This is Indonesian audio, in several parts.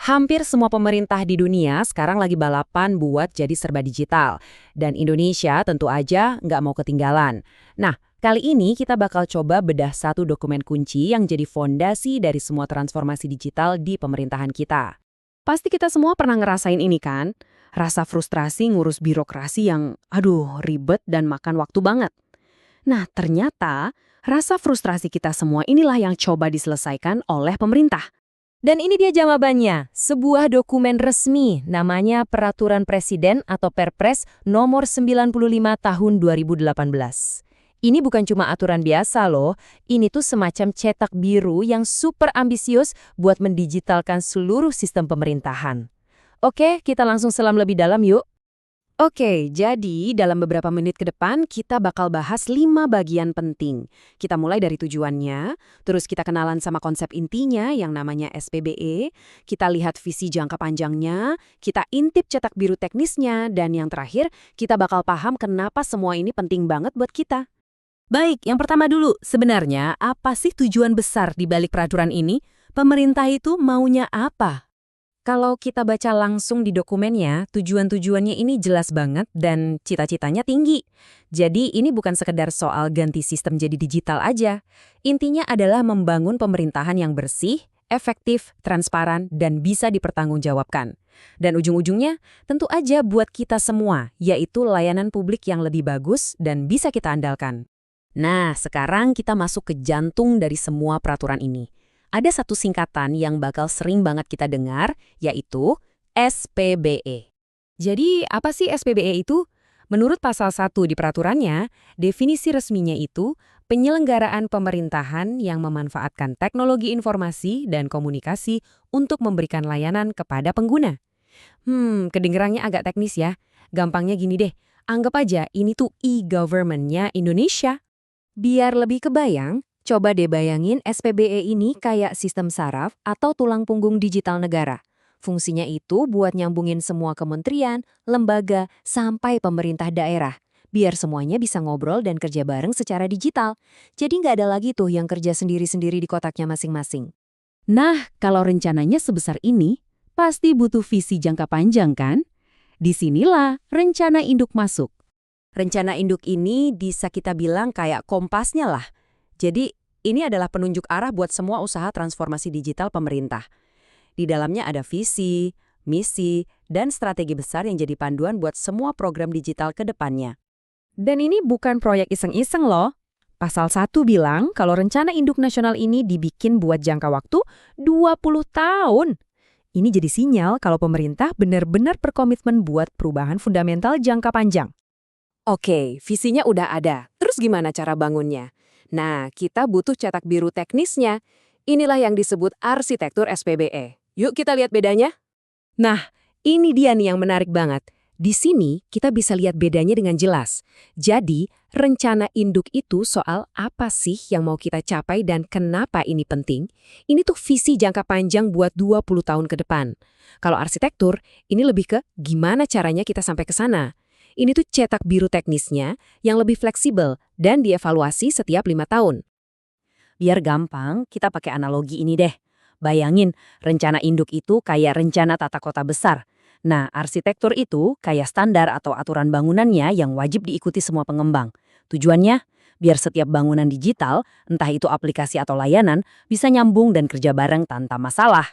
Hampir semua pemerintah di dunia sekarang lagi balapan buat jadi serba digital. Dan Indonesia tentu aja nggak mau ketinggalan. Nah, kali ini kita bakal coba bedah satu dokumen kunci yang jadi fondasi dari semua transformasi digital di pemerintahan kita. Pasti kita semua pernah ngerasain ini kan? Rasa frustrasi ngurus birokrasi yang, ribet dan makan waktu banget. Nah, ternyata rasa frustrasi kita semua inilah yang coba diselesaikan oleh pemerintah. Dan ini dia jawabannya, sebuah dokumen resmi namanya Peraturan Presiden atau Perpres nomor 95 tahun 2018. Ini bukan cuma aturan biasa loh, ini tuh semacam cetak biru yang super ambisius buat mendigitalkan seluruh sistem pemerintahan. Oke, kita langsung selam lebih dalam yuk. Oke, jadi dalam beberapa menit ke depan kita bakal bahas 5 bagian penting. Kita mulai dari tujuannya, terus kita kenalan sama konsep intinya yang namanya SPBE, kita lihat visi jangka panjangnya, kita intip cetak biru teknisnya, dan yang terakhir kita bakal paham kenapa semua ini penting banget buat kita. Baik, yang pertama dulu, sebenarnya apa sih tujuan besar di balik peraturan ini? Pemerintah itu maunya apa? Kalau kita baca langsung di dokumennya, tujuan-tujuannya ini jelas banget dan cita-citanya tinggi. Jadi ini bukan sekedar soal ganti sistem jadi digital aja. Intinya adalah membangun pemerintahan yang bersih, efektif, transparan, dan bisa dipertanggungjawabkan. Dan ujung-ujungnya tentu aja buat kita semua, yaitu layanan publik yang lebih bagus dan bisa kita andalkan. Nah, sekarang kita masuk ke jantung dari semua peraturan ini. Ada satu singkatan yang bakal sering banget kita dengar, yaitu SPBE. Jadi, apa sih SPBE itu? Menurut pasal 1 di peraturannya, definisi resminya itu penyelenggaraan pemerintahan yang memanfaatkan teknologi informasi dan komunikasi untuk memberikan layanan kepada pengguna. Kedengerannya agak teknis ya. Gampangnya gini deh, anggap aja ini tuh e-government-nya Indonesia. Biar lebih kebayang, coba deh bayangin SPBE ini kayak sistem saraf atau tulang punggung digital negara. Fungsinya itu buat nyambungin semua kementerian, lembaga, sampai pemerintah daerah. Biar semuanya bisa ngobrol dan kerja bareng secara digital. Jadi nggak ada lagi tuh yang kerja sendiri-sendiri di kotaknya masing-masing. Nah, kalau rencananya sebesar ini, pasti butuh visi jangka panjang kan? Disinilah rencana induk masuk. Rencana induk ini bisa kita bilang kayak kompasnya lah. Jadi, ini adalah penunjuk arah buat semua usaha transformasi digital pemerintah. Di dalamnya ada visi, misi, dan strategi besar yang jadi panduan buat semua program digital ke depannya. Dan ini bukan proyek iseng-iseng loh. Pasal 1 bilang kalau rencana induk nasional ini dibikin buat jangka waktu 20 tahun. Ini jadi sinyal kalau pemerintah benar-benar berkomitmen buat perubahan fundamental jangka panjang. Oke, visinya udah ada. Terus gimana cara bangunnya? Nah, kita butuh cetak biru teknisnya. Inilah yang disebut arsitektur SPBE. Yuk kita lihat bedanya. Nah, ini dia nih yang menarik banget. Di sini kita bisa lihat bedanya dengan jelas. Jadi, rencana induk itu soal apa sih yang mau kita capai dan kenapa ini penting. Ini tuh visi jangka panjang buat 20 tahun ke depan. Kalau arsitektur, ini lebih ke gimana caranya kita sampai ke sana. Ini tuh cetak biru teknisnya yang lebih fleksibel dan dievaluasi setiap 5 tahun. Biar gampang, kita pakai analogi ini deh. Bayangin, rencana induk itu kayak rencana tata kota besar. Nah, arsitektur itu kayak standar atau aturan bangunannya yang wajib diikuti semua pengembang. Tujuannya, biar setiap bangunan digital, entah itu aplikasi atau layanan, bisa nyambung dan kerja bareng tanpa masalah.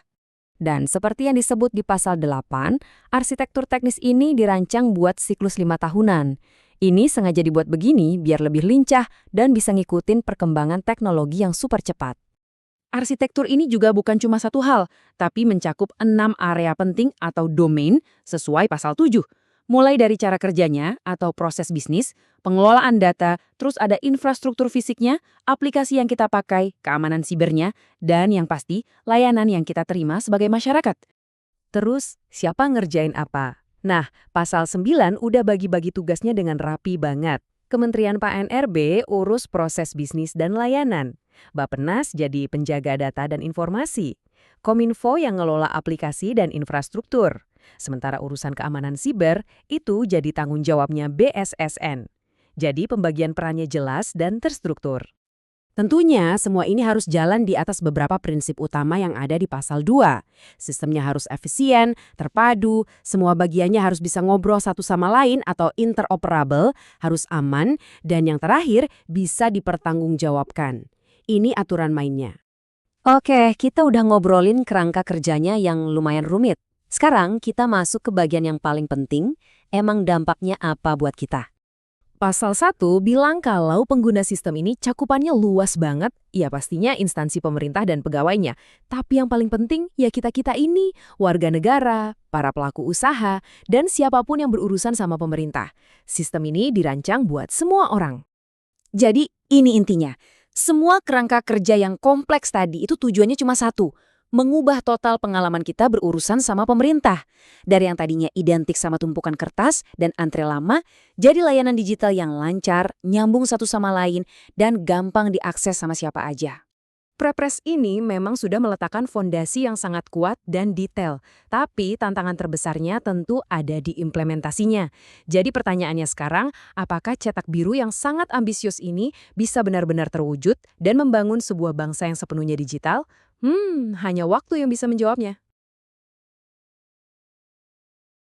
Dan seperti yang disebut di pasal 8, arsitektur teknis ini dirancang buat siklus 5 tahunan. Ini sengaja dibuat begini biar lebih lincah dan bisa ngikutin perkembangan teknologi yang super cepat. Arsitektur ini juga bukan cuma satu hal, tapi mencakup 6 area penting atau domain sesuai pasal 7. Mulai dari cara kerjanya atau proses bisnis, pengelolaan data, terus ada infrastruktur fisiknya, aplikasi yang kita pakai, keamanan sibernya, dan yang pasti, layanan yang kita terima sebagai masyarakat. Terus, siapa ngerjain apa? Nah, pasal 9 udah bagi-bagi tugasnya dengan rapi banget. Kementerian PNRB urus proses bisnis dan layanan. Bappenas jadi penjaga data dan informasi. Kominfo yang ngelola aplikasi dan infrastruktur. Sementara urusan keamanan siber itu jadi tanggung jawabnya BSSN. Jadi pembagian perannya jelas dan terstruktur. Tentunya, semua ini harus jalan di atas beberapa prinsip utama yang ada di pasal 2. Sistemnya harus efisien, terpadu, semua bagiannya harus bisa ngobrol satu sama lain atau interoperable, harus aman, dan yang terakhir, bisa dipertanggungjawabkan. Ini aturan mainnya. Oke, kita udah ngobrolin kerangka kerjanya yang lumayan rumit. Sekarang kita masuk ke bagian yang paling penting, emang dampaknya apa buat kita? Pasal 1 bilang kalau pengguna sistem ini cakupannya luas banget, ya pastinya instansi pemerintah dan pegawainya. Tapi yang paling penting ya kita-kita ini, warga negara, para pelaku usaha, dan siapapun yang berurusan sama pemerintah. Sistem ini dirancang buat semua orang. Jadi ini intinya, semua kerangka kerja yang kompleks tadi itu tujuannya cuma satu, mengubah total pengalaman kita berurusan sama pemerintah. Dari yang tadinya identik sama tumpukan kertas dan antre lama, jadi layanan digital yang lancar, nyambung satu sama lain, dan gampang diakses sama siapa aja. Prepres ini memang sudah meletakkan fondasi yang sangat kuat dan detail, tapi tantangan terbesarnya tentu ada di implementasinya. Jadi pertanyaannya sekarang, apakah cetak biru yang sangat ambisius ini bisa benar-benar terwujud dan membangun sebuah bangsa yang sepenuhnya digital? Hanya waktu yang bisa menjawabnya.